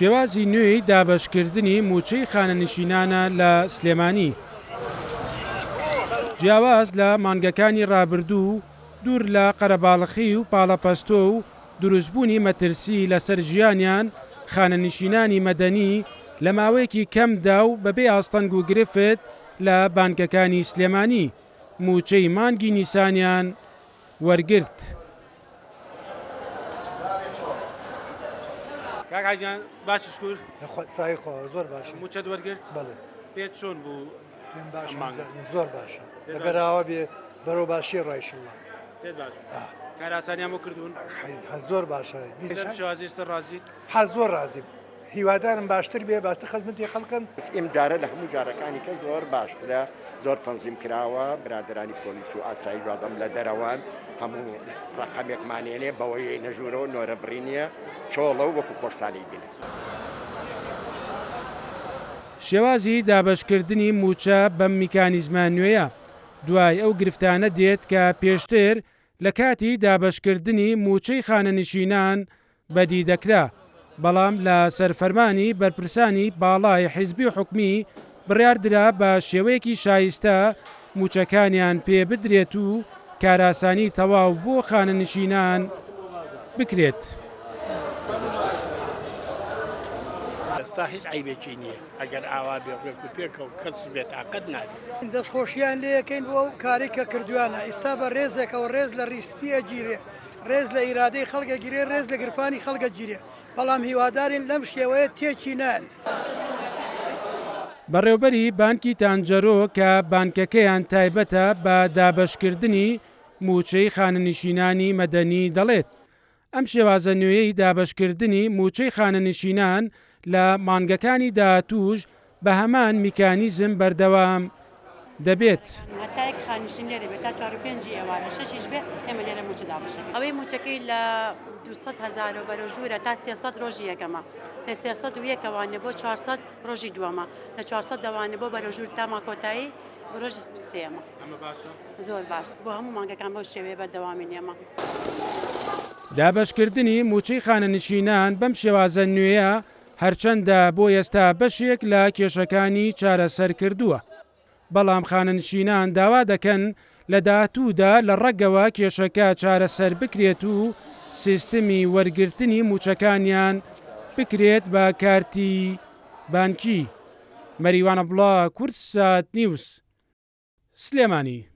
شێوازی نوێی دابەشکردنی موچەی خانەنشینانە لە سلێمانی. جیاواز لە مانگەکانی ڕابردوو دوور لە قەرەباڵخی و پاڵەپەستۆ و دروستبوونی مەترسی لەسەر ژیانیان خانەنشینانی مەدەنی لە ماوەیەکی کەمدا و بەبێ ئاستەنگ و گرفت لە بانکەکانی سلێمانی موچەی مانگی نیسانیان وەرگرت. کاکاجان باش شکر سای خۆ زۆر باشە موچەت وەرگرت بەڵێ پێت چۆن بوو؟ زۆر باشە لەگەراوە بێ بەرەو باشی ڕایشله پێت باش کاراسانیان بۆ کردوون زۆر باشە شێوازیستە ڕازیت زۆر ڕازیم هیوادارم باشتر بێ باشتر خزمەتی خەڵکن ئێمجارە لە هەموو جارەکانی کە زۆر باشترە زۆر تەنزیم کراوە برادرانی پۆلیس و ئاسایی وادەم لە دەرەوان هەموو ڕقەمێکمانێنێ بەوەی نەژوورەوە نۆرە برینیە چۆڵە و وەکو خۆشتانی بینێ. شێوازی دابەشکردنی موچە بەم میکانیزمە نوێیە دوای ئەو گرفتانە دێت کە پێشتر لە کاتی دابەشکردنی موچەی خانەنشینان بەدی دەکرا بەڵام لە سەرفەرمانی بەرپرسانی باڵای حیزبی حکومی بڕیاردرا بە شێوەیەکی شایستە موچەکانیان پێ بدرێت و کاراسانی تەواو بۆ خانەنشینان بکرێت. ئێستا هیچ عیبێکی نییە ئەگەر ئاوا بێڕێک و پێکە و کەس بێت تااقەت نابێت دەستخۆشییان لەکەین بۆ کارێکە کردوانە ئێستا بە ڕێزێکەوە ڕێز لە ریسپیە گیرێ ڕێز لە ئیرادەی خەڵگە گیرێ ڕێز لە گرفانی خەڵگە گیرێ بەڵام هیوادارین لەم شێوەیە تێکی نان. بەڕێوبەری بانکی تانجەرۆ کە بانکەکەیان تایبەتە بە دابەشکردنی موچەی خانەنشینانی مەدەنی دەڵێت ئەم شێوازە نوێیەی دابەشکردنی موچەی خانەنشینان لە مانگەکانی داهاتووش بە هەمان میکانیزم بەردەوام دەبێت. هەتایەک خانشین لێرە بێت تا 4-5 ئێوارە 6 بێ ئێمە لێرە موچە دابەشین. ئەوەی موچەکەی لە 200,000 بەرە ژوورە تا 300 ڕۆژی یەکەمە لە 300 یەکەوانێ بۆ 400 ڕۆژی دووەمە لە 400 دەوانێ بۆ بەرە ژوور تا ماکۆتایی ڕۆژی سێمە. زۆر باش بۆ هەموو مانگەکان بەو شێوەیە بەردەوامی نێمە. دابەشکردنی موچەی خانەنشینان بەم شێوازە نوێیە هەرچەندە بۆ ئێستا بەشێک لە کێشەکانی چارەسەر کردووە بەڵام خانەنشینان داوا دەکەن لە داهاتوودا لە ڕەگەوە کێشەکە چارەسەر بکرێت و سیستمی وەرگرتنی موچەکانیان بکرێت بە کارتی بانکی. مەریوانە بڵا کورتسات نیوس سلێمانی.